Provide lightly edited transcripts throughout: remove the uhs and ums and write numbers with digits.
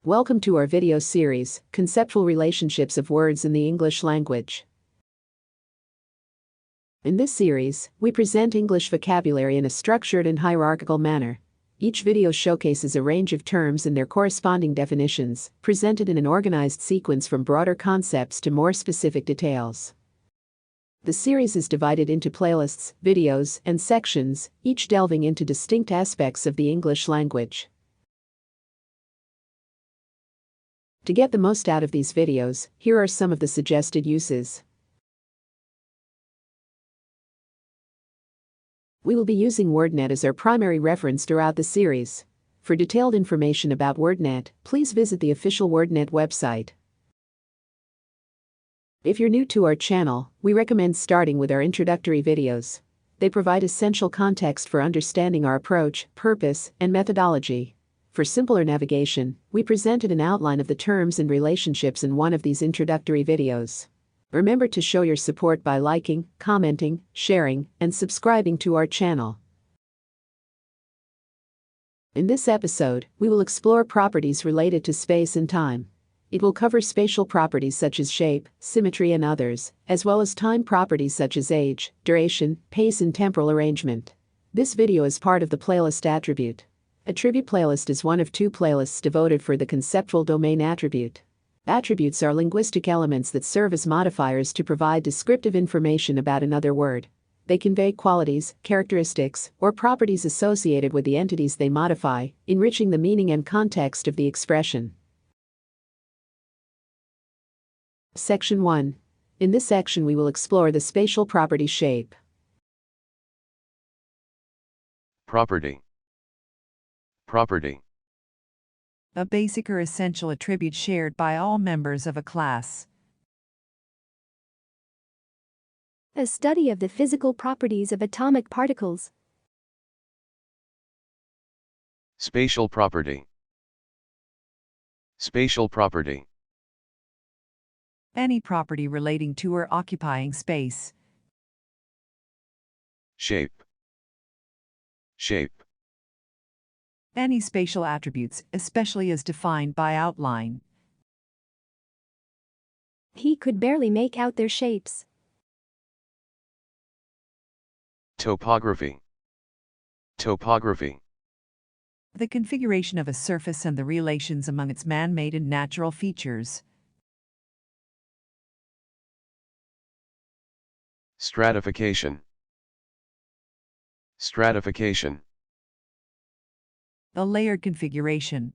Welcome to our video series, Conceptual Relationships of Words in the English Language. In this series, we present English vocabulary in a structured and hierarchical manner. Each video showcases a range of terms and their corresponding definitions, presented in an organized sequence from broader concepts to more specific details. The series is divided into playlists, videos, and sections, each delving into distinct aspects of the English language. To get the most out of these videos, here are some of the suggested uses. We will be using WordNet as our primary reference throughout the series. For detailed information about WordNet, please visit the official WordNet website. If you're new to our channel, we recommend starting with our introductory videos. They provide essential context for understanding our approach, purpose, and methodology. For simpler navigation, we presented an outline of the terms and relationships in one of these introductory videos. Remember to show your support by liking, commenting, sharing, and subscribing to our channel. In this episode, we will explore properties related to space and time. It will cover spatial properties such as shape, symmetry, and others, as well as time properties such as age, duration, pace, and temporal arrangement. This video is part of the playlist attribute. Attribute playlist is one of two playlists devoted for the conceptual domain attribute. Attributes are linguistic elements that serve as modifiers to provide descriptive information about another word. They convey qualities, characteristics, or properties associated with the entities they modify, enriching the meaning and context of the expression. Section 1. In this section we will explore the spatial property shape. Property. A basic or essential attribute shared by all members of a class. A study of the physical properties of atomic particles. Spatial property. Any property relating to or occupying space. Shape. Any spatial attributes, especially as defined by outline. He could barely make out their shapes. Topography. The configuration of a surface and the relations among its man-made and natural features. Stratification. A layered configuration.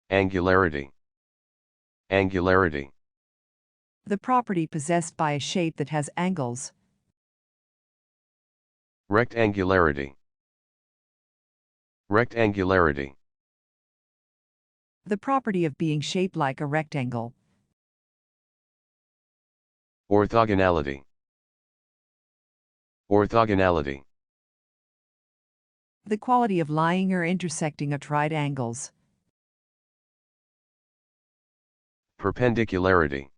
Angularity. The property possessed by a shape that has angles. Rectangularity. The property of being shaped like a rectangle. Orthogonality. The quality of lying or intersecting attrite angles. Perpendicularity.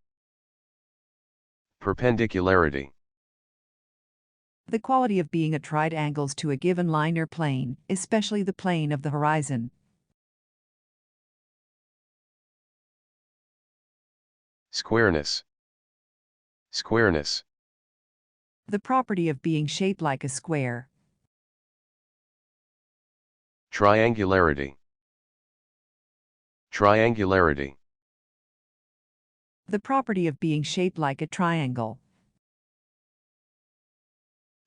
The quality of being attrite angles to a given line or plane, especially the plane of the horizon. Squareness. The property of being shaped like a square. Triangularity. The property of being shaped like a triangle.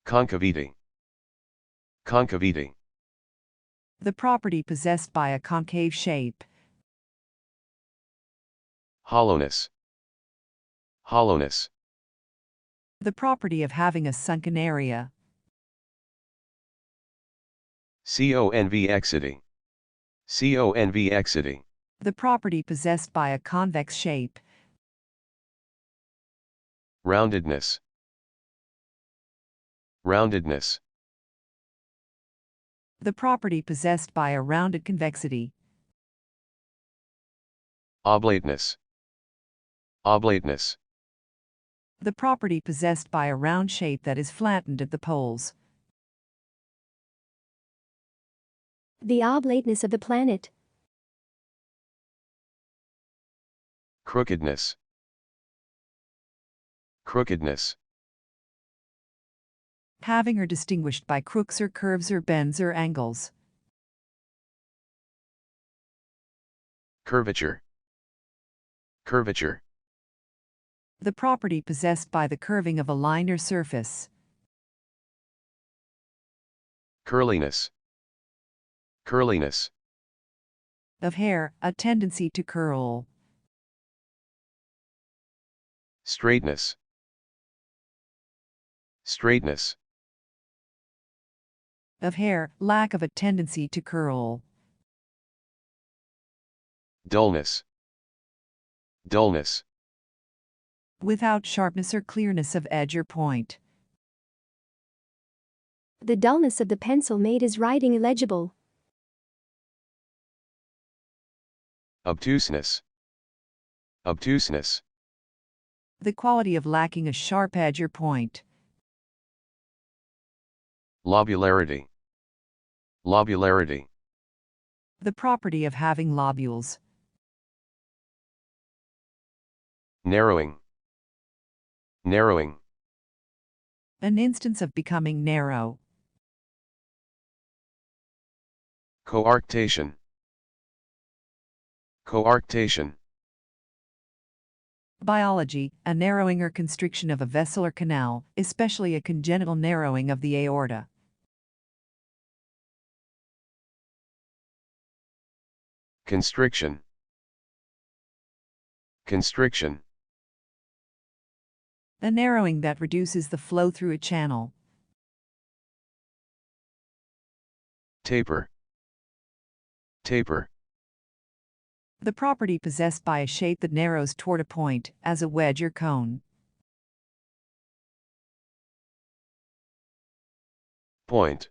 Concavity. The property possessed by a concave shape. Hollowness. The property of having a sunken area. Convexity. The property possessed by a convex shape. Roundedness. The property possessed by a rounded convexity. Oblateness. The property possessed by a round shape that is flattened at the poles. The oblateness of the planet. Crookedness. Crookedness. Having or distinguished by crooks or curves or bends or angles. Curvature. Curvature. The property possessed by the curving of a line or surface. Curliness. Curliness. Of hair, a tendency to curl. Straightness. Straightness. Of hair, lack of a tendency to curl. Dullness. Dullness. Without sharpness or clearness of edge or point. The dullness of the pencil made his writing illegible. Obtuseness. Obtuseness. The quality of lacking a sharp edge or point. Lobularity. Lobularity. The property of having lobules. Narrowing. Narrowing. An instance of becoming narrow. Coarctation. Coarctation. Biology, a narrowing or constriction of a vessel or canal, especially a congenital narrowing of the aorta. Constriction. Constriction. A narrowing that reduces the flow through a channel. Taper. Taper. The property possessed by a shape that narrows toward a point, as a wedge or cone. Point.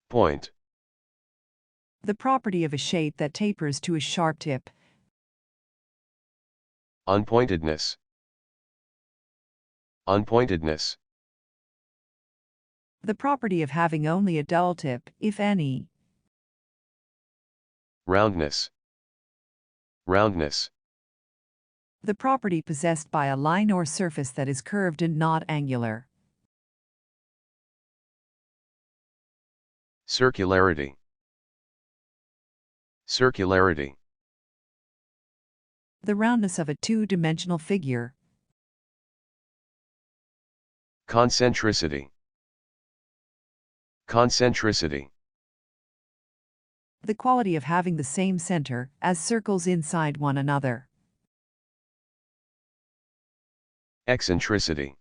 Point. The property of a shape that tapers to a sharp tip. Unpointedness. Unpointedness. The property of having only a dull tip, if any. Roundness. Roundness. The property possessed by a line or surface that is curved and not angular. Circularity. Circularity. The roundness of a two-dimensional figure. Concentricity. Concentricity. The quality of having the same center, as circles inside one another. Eccentricity.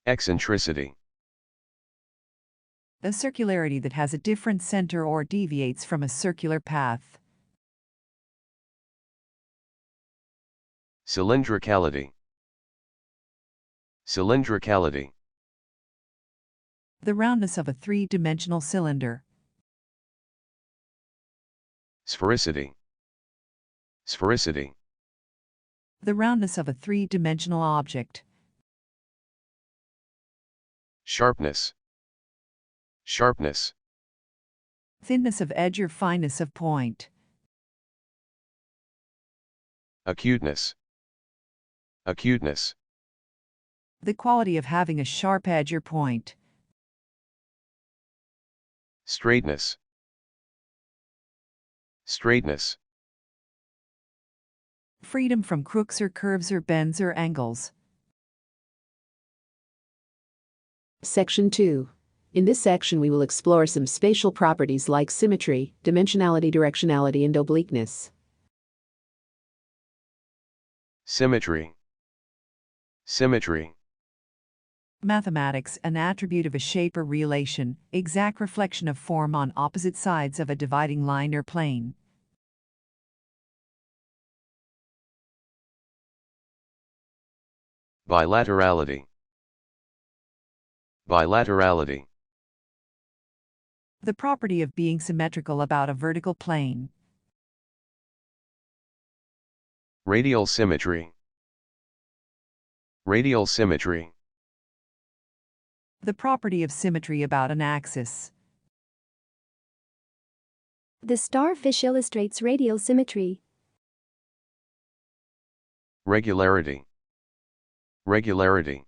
Eccentricity. A circularity that has a different center or deviates from a circular path. Cylindricality. Cylindricality. The roundness of a three-dimensional cylinder. Sphericity. Sphericity. The roundness of a three-dimensional object. Sharpness. Sharpness. Thinness of edge or fineness of point. Acuteness. Acuteness. The quality of having a sharp edge or point. Straightness. Straightness. Freedom from crooks or curves or bends or angles. Section 2. In this section we will explore some spatial properties like symmetry, dimensionality, directionality, and obliqueness. Symmetry. Symmetry. Mathematics, an attribute of a shape or relation, exact reflection of form on opposite sides of a dividing line or plane. Bilaterality. Bilaterality. The property of being symmetrical about a vertical plane. Radial symmetry. Radial symmetry. The property of symmetry about an axis. The starfish illustrates radial symmetry. Regularity. Regularity.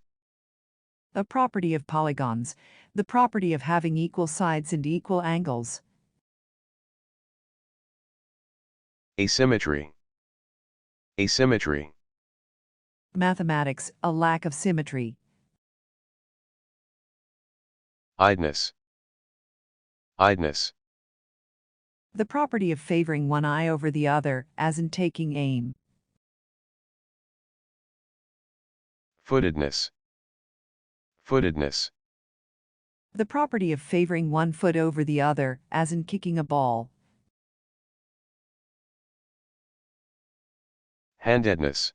A property of polygons, the property of having equal sides and equal angles. Asymmetry. Asymmetry. Mathematics, a lack of symmetry. Idness. Idness. The property of favoring one eye over the other, as in taking aim. Footedness. Footedness. The property of favoring one foot over the other, as in kicking a ball. Handedness.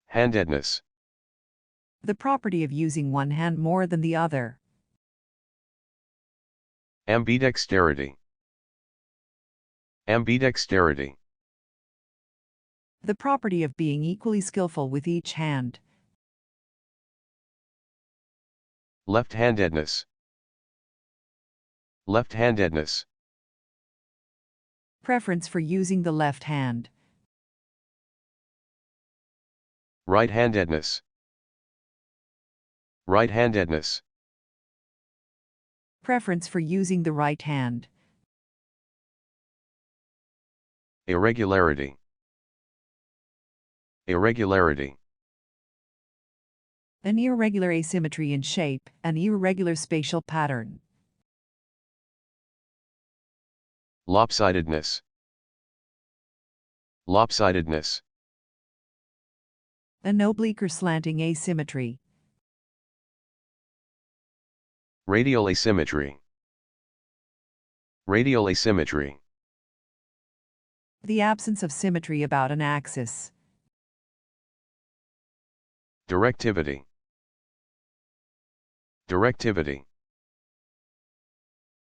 Handedness. The property of using one hand more than the other. Ambidexterity. Ambidexterity. The property of being equally skillful with each hand. Left-handedness. Left-handedness. Preference for using the left hand. Right-handedness. Right-handedness. Preference for using the right hand. Irregularity. Irregularity. An irregular asymmetry in shape, an irregular spatial pattern. Lopsidedness. Lopsidedness. An oblique or slanting asymmetry. Radial asymmetry. Radial asymmetry. The absence of symmetry about an axis. Directivity. Directivity.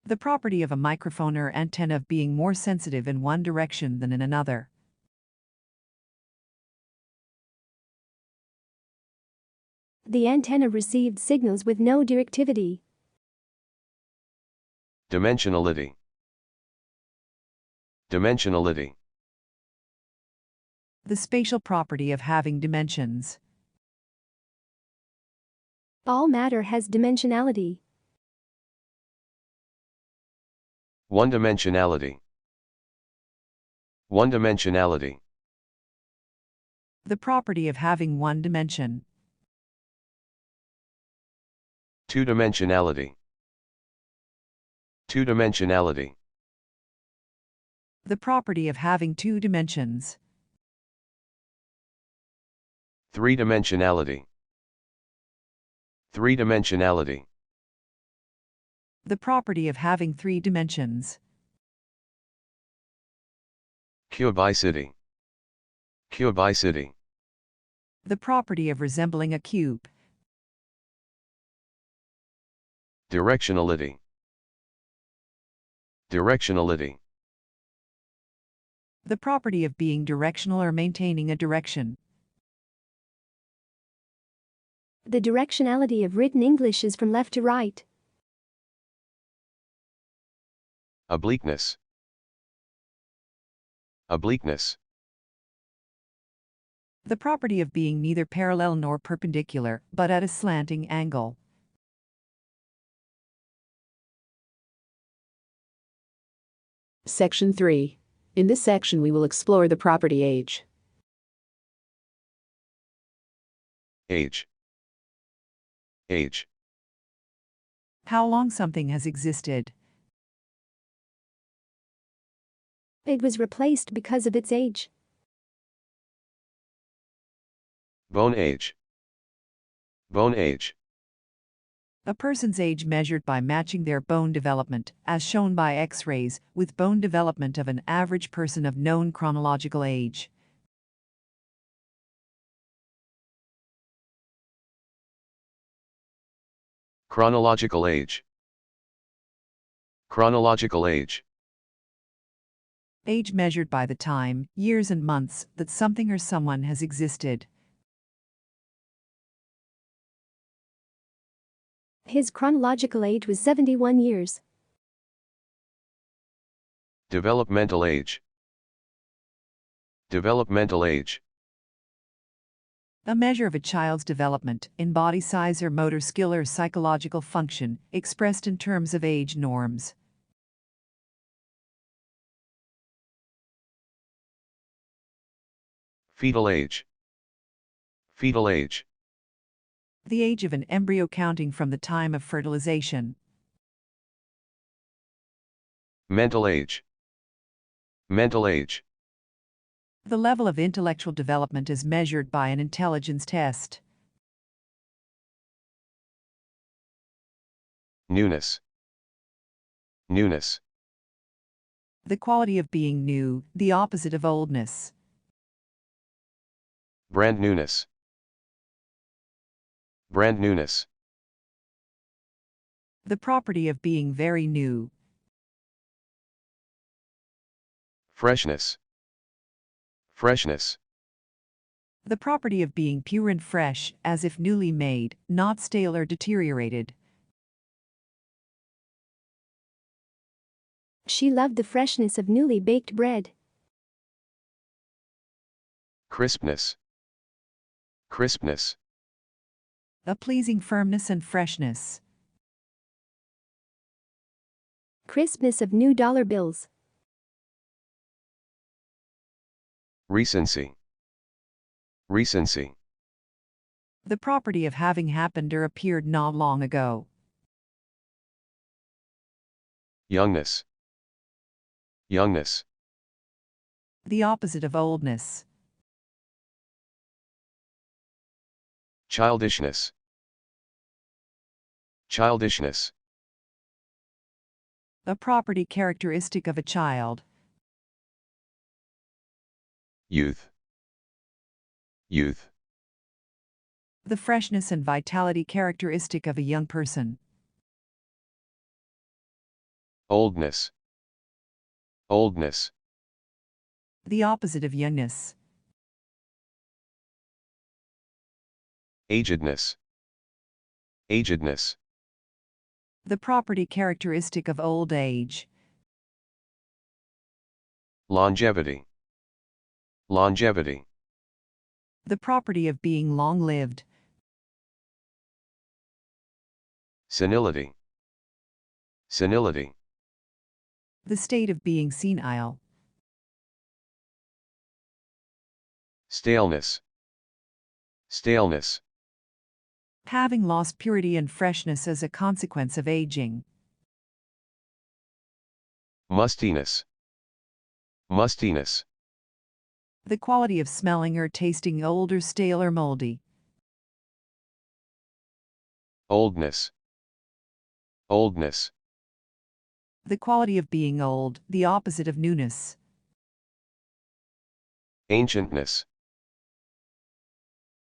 The property of a microphone or antenna of being more sensitive in one direction than in another. The antenna received signals with no directivity. Dimensionality. Dimensionality. The spatial property of having dimensions. All matter has dimensionality. One-dimensionality. One-dimensionality. The property of having one dimension. Two-dimensionality. Two-dimensionality. The property of having two dimensions. Three-dimensionality. Three-dimensionality. The property of having three dimensions. Cubicity. Cubicity. The property of resembling a cube. Directionality. Directionality. The property of being directional or maintaining a direction. The directionality of written English is from left to right. Obliqueness. Obliqueness. The property of being neither parallel nor perpendicular, but at a slanting angle. Section 3. In this section we will explore the property age. Age. Age. How long something has existed. It was replaced because of its age. Bone age. Bone age. A person's age measured by matching their bone development, as shown by X-rays, with bone development of an average person of known chronological age. Chronological age. Chronological age. Age measured by the time, years and months, that something or someone has existed. His chronological age was 71 years. Developmental age. Developmental age. A measure of a child's development in body size or motor skill or psychological function, expressed in terms of age norms. Fetal age. Fetal age. The age of an embryo counting from the time of fertilization. Mental age. Mental age. The level of intellectual development is measured by an intelligence test. Newness. Newness. The quality of being new, the opposite of oldness. Brand newness. Brand newness. The property of being very new. Freshness. Freshness. The property of being pure and fresh, as if newly made, not stale or deteriorated. She loved the freshness of newly baked bread. Crispness. Crispness. A pleasing firmness and freshness. Crispness of new dollar bills. Recency. Recency. The property of having happened or appeared not long ago. Youngness. Youngness. The opposite of oldness. Childishness. Childishness. A property characteristic of a child. Youth. Youth. The freshness and vitality characteristic of a young person. Oldness. Oldness. The opposite of youngness. Agedness. Agedness. The property characteristic of old age. Longevity. Longevity. The property of being long-lived. Senility. Senility. The state of being senile. Staleness. Staleness. Having lost purity and freshness as a consequence of aging. Mustiness. Mustiness. The quality of smelling or tasting old or stale or moldy. Oldness. Oldness. The quality of being old, the opposite of newness. Ancientness.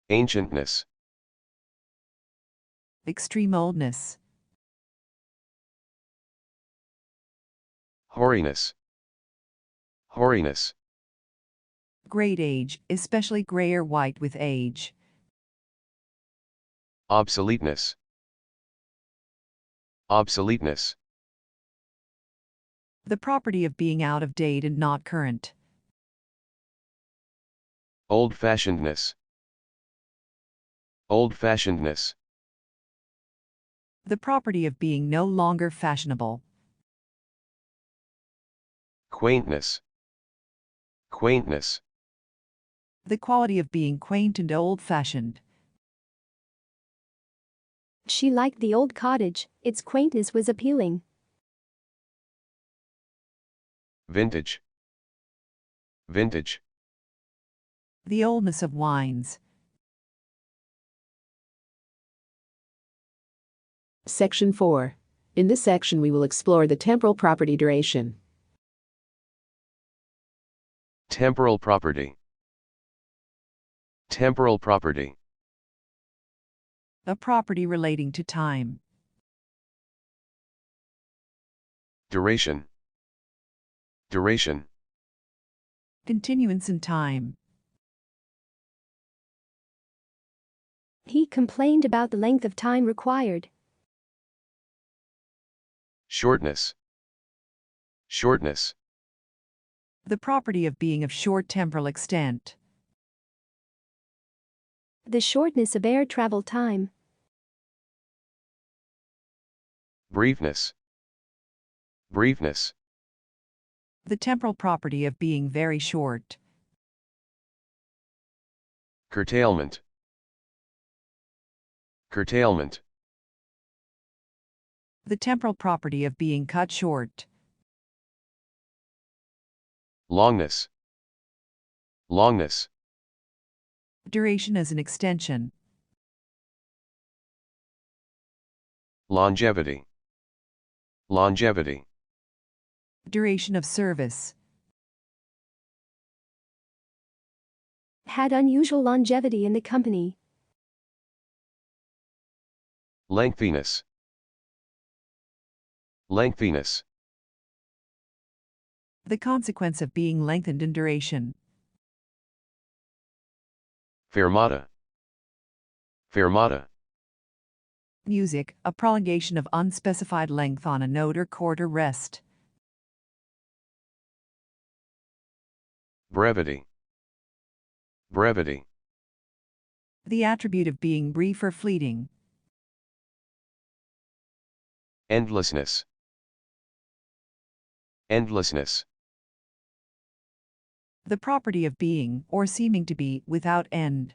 Ancientness. Extreme oldness. Hoariness. Hoariness. Great age, especially gray or white with age. Obsoleteness. Obsoleteness. The property of being out of date and not current. Old-fashionedness. Old-fashionedness. The property of being no longer fashionable. Quaintness. Quaintness. The quality of being quaint and old-fashioned. She liked the old cottage, its quaintness was appealing. Vintage. Vintage. The oldness of wines. Section 4. In this section we will explore the temporal property duration. Temporal property. Temporal property. A property relating to time. Duration. Duration. Continuance in time. He complained about the length of time required. Shortness. Shortness. The property of being of short temporal extent. The shortness of air travel time. Briefness. Briefness. The temporal property of being very short. Curtailment. Curtailment. The temporal property of being cut short. Longness. Longness. Duration as an extension. Longevity. Longevity. Duration of service. Had unusual longevity in the company. Lengthiness. Lengthiness. The consequence of being lengthened in duration. Fermata. Fermata. Music, a prolongation of unspecified length on a note or chord or rest. Brevity. Brevity. The attribute of being brief or fleeting. Endlessness. Endlessness. The property of being, or seeming to be, without end.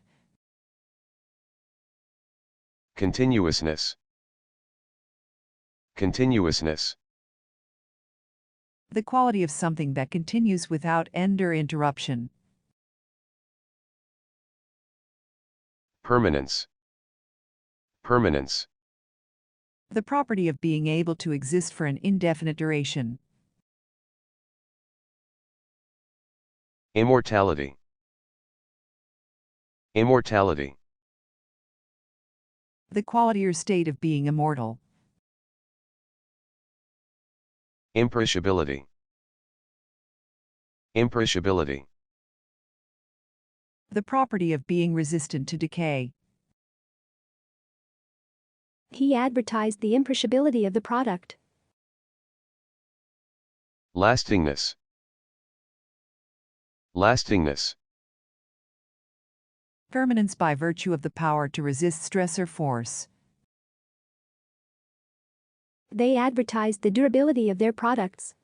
Continuousness. Continuousness. The quality of something that continues without end or interruption. Permanence. Permanence. The property of being able to exist for an indefinite duration. Immortality. Immortality. The quality or state of being immortal. Imperishability. Imperishability. The property of being resistant to decay. He advertised the imperishability of the product. Lastingness. Lastingness. Permanence by virtue of the power to resist stress or force. They advertised the durability of their products.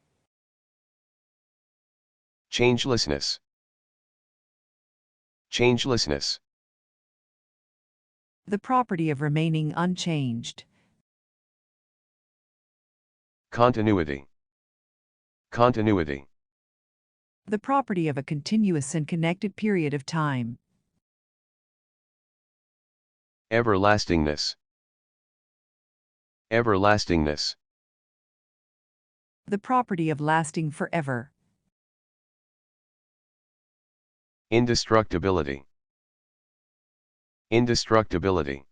Changelessness. Changelessness. The property of remaining unchanged. Continuity. Continuity. The property of a continuous and connected period of time. Everlastingness. Everlastingness. The property of lasting forever. Indestructibility. Indestructibility.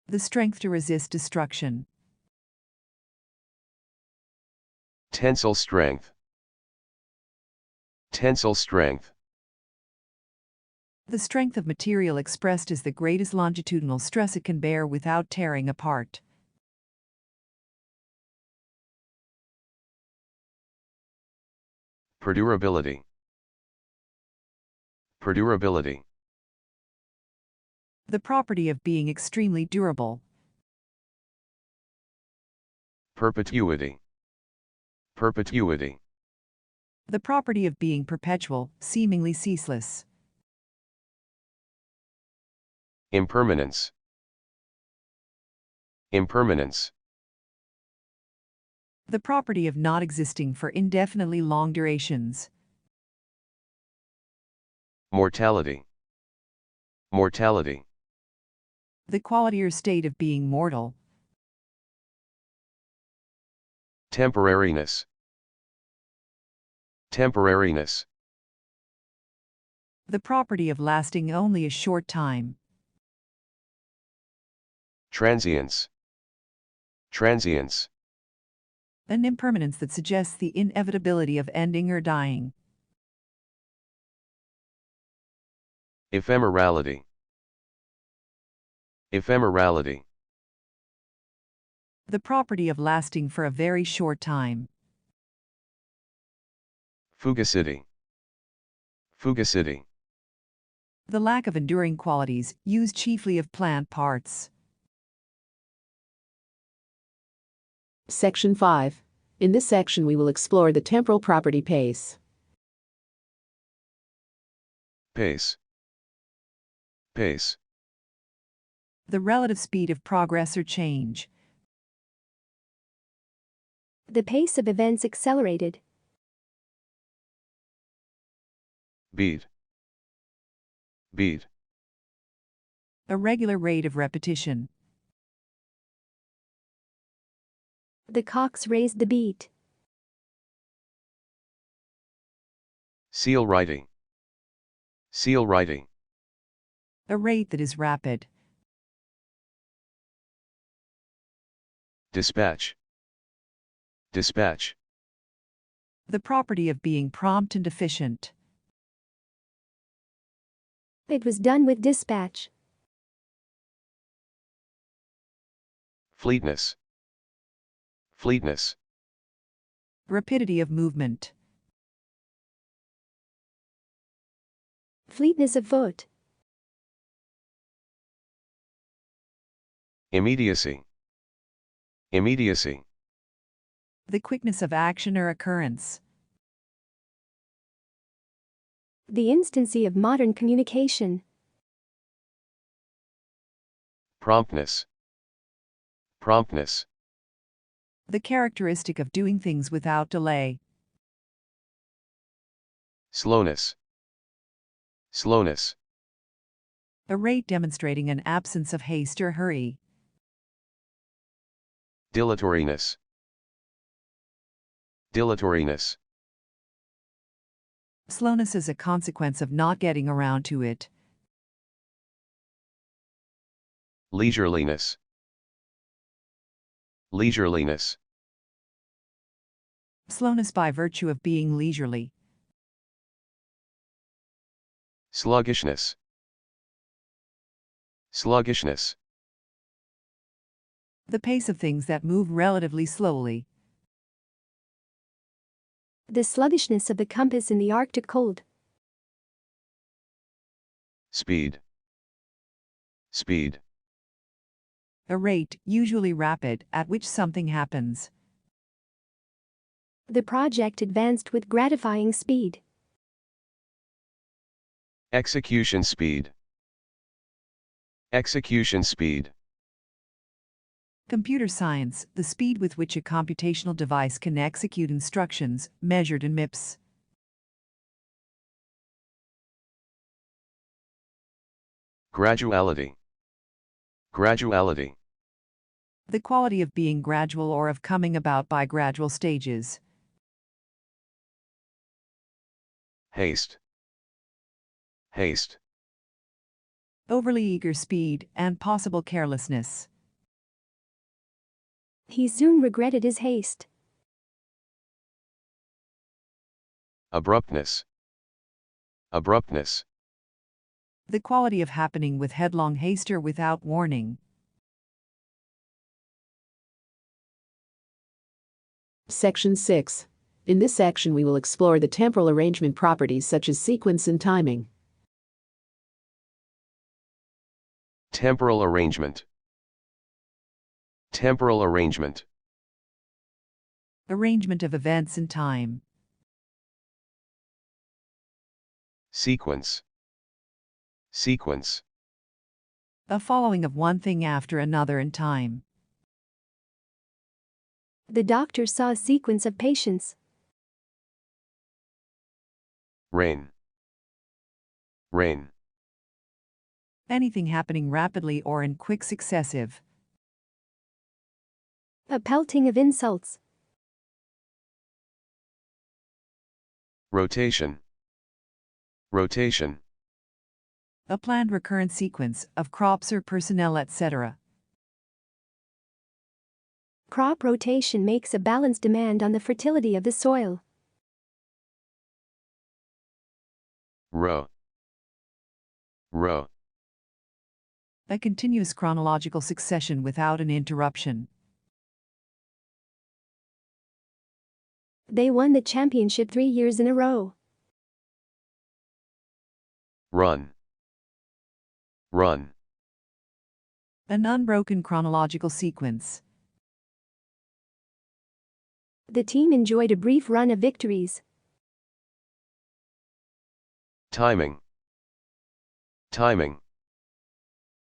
The strength to resist destruction. Tensile strength. Tensile strength. The strength of material expressed as the greatest longitudinal stress it can bear without tearing apart. Perdurability. Perdurability. The property of being extremely durable. Perpetuity. Perpetuity. The property of being perpetual, seemingly ceaseless. Impermanence. Impermanence. The property of not existing for indefinitely long durations. Mortality. Mortality. The quality or state of being mortal. Temporariness. Temporariness. The property of lasting only a short time. Transience. Transience. An impermanence that suggests the inevitability of ending or dying. Ephemerality. Ephemerality. The property of lasting for a very short time. Fugacity. Fugacity. The lack of enduring qualities, used chiefly of plant parts. Section 5. In this section we will explore the temporal property pace. Pace. Pace. The relative speed of progress or change. The pace of events accelerated. Beat. Beat. A regular rate of repetition. The cocks raised the beat. Seal writing. Seal writing. A rate that is rapid. Dispatch. Dispatch. The property of being prompt and efficient. It was done with dispatch. Fleetness. Fleetness. Rapidity of movement. Fleetness of foot. Immediacy. Immediacy. The quickness of action or occurrence. The instancy of modern communication. Promptness. Promptness. The characteristic of doing things without delay. Slowness. Slowness. A rate demonstrating an absence of haste or hurry. Dilatoriness. Dilatoriness. Slowness is a consequence of not getting around to it. Leisureliness. Leisureliness. Slowness by virtue of being leisurely. Sluggishness. Sluggishness. The pace of things that move relatively slowly. The sluggishness of the compass in the Arctic cold. Speed. Speed. A rate, usually rapid, at which something happens. The project advanced with gratifying speed. Execution speed. Execution speed. Computer science, the speed with which a computational device can execute instructions, measured in MIPS. Graduality. Graduality. The quality of being gradual or of coming about by gradual stages. Haste. Haste. Overly eager speed and possible carelessness. He soon regretted his haste. Abruptness. Abruptness. The quality of happening with headlong haste or without warning. Section 6. In this section we will explore the temporal arrangement properties such as sequence and timing. Temporal arrangement. Temporal arrangement. Arrangement of events in time. Sequence. Sequence. A following of one thing after another in time. The doctor saw a sequence of patients. Rain. Rain. Anything happening rapidly or in quick successive. A pelting of insults. Rotation. Rotation. A planned recurrent sequence of crops or personnel, etc. Crop rotation makes a balanced demand on the fertility of the soil. Row. Row. A continuous chronological succession without an interruption. They won the championship 3 years in a row. Run. Run. An unbroken chronological sequence. The team enjoyed a brief run of victories. Timing. Timing.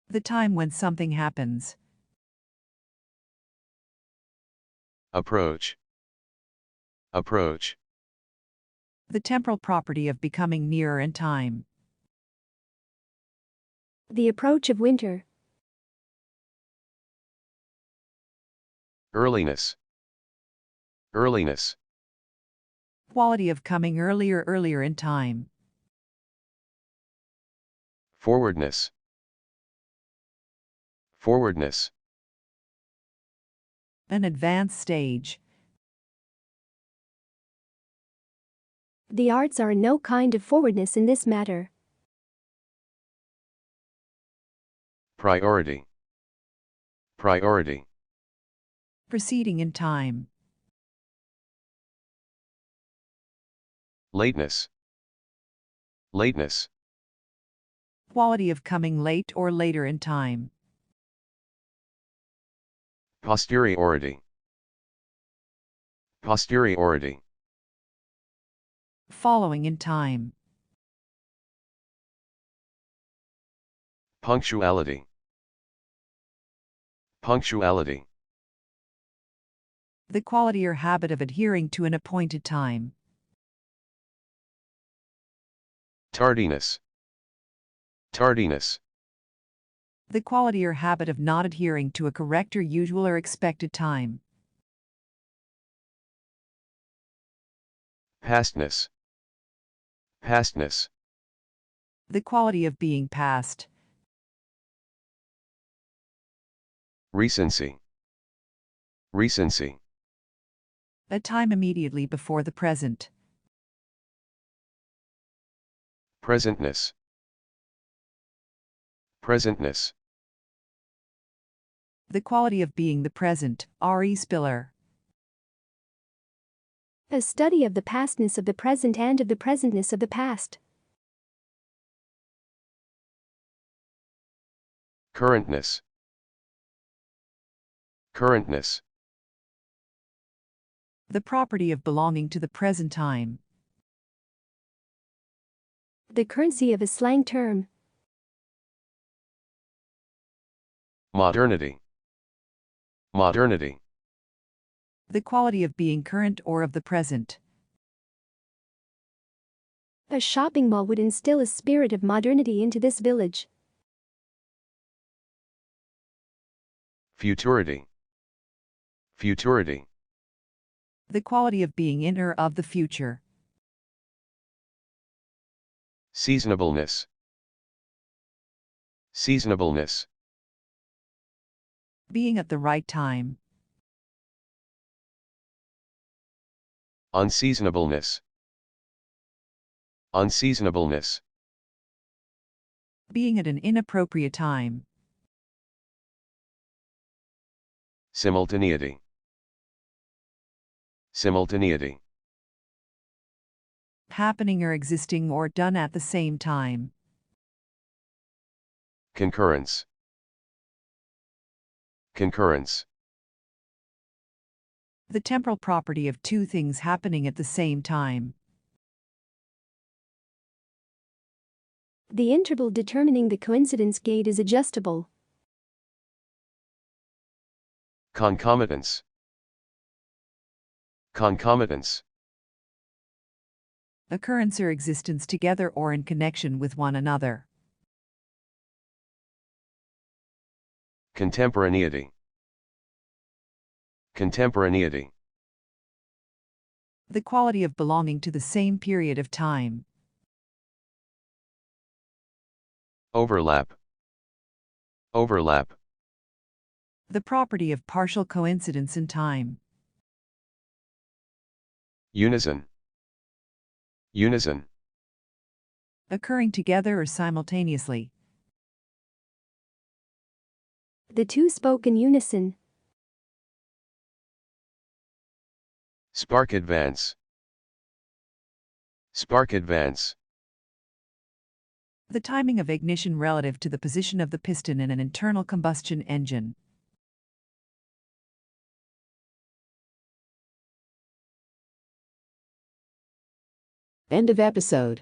The time when something happens. Approach. Approach. The temporal property of becoming nearer in time. The approach of winter. Earliness. Earliness. Quality of coming earlier in time. Forwardness. Forwardness. An advanced stage. The arts are no kind of forwardness in this matter. Priority. Priority. Proceeding in time. Lateness. Lateness. Quality of coming late or later in time. Posteriority. Posteriority. Following in time. Punctuality. Punctuality. The quality or habit of adhering to an appointed time. Tardiness. Tardiness. The quality or habit of not adhering to a correct or usual or expected time. Pastness. Pastness. The quality of being past. Recency. Recency. A time immediately before the present. Presentness. Presentness. The quality of being the present. R.E. Spiller. A study of the pastness of the present and of the presentness of the past. Currentness. Currentness. The property of belonging to the present time. The currency of a slang term. Modernity. Modernity. The quality of being current or of the present. A shopping mall would instill a spirit of modernity into this village. Futurity. Futurity. The quality of being in or of the future. Seasonableness. Seasonableness. Being at the right time. Unseasonableness. Unseasonableness. Being at an inappropriate time. Simultaneity. Simultaneity. Happening or existing or done at the same time. Concurrence. Concurrence. The temporal property of two things happening at the same time. The interval determining the coincidence gate is adjustable. Concomitance. Concomitance. Occurrence or existence together or in connection with one another. Contemporaneity. Contemporaneity. The quality of belonging to the same period of time. Overlap. Overlap. The property of partial coincidence in time. Unison. Unison. Occurring together or simultaneously. The two spoke in unison. Spark advance. Spark advance. The timing of ignition relative to the position of the piston in an internal combustion engine. End of episode.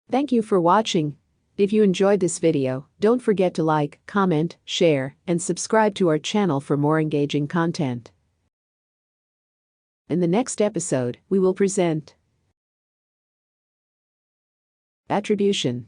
Thank you for watching. If you enjoyed this video, don't forget to like, comment, share, and subscribe to our channel for more engaging content. In the next episode, we will present attribution.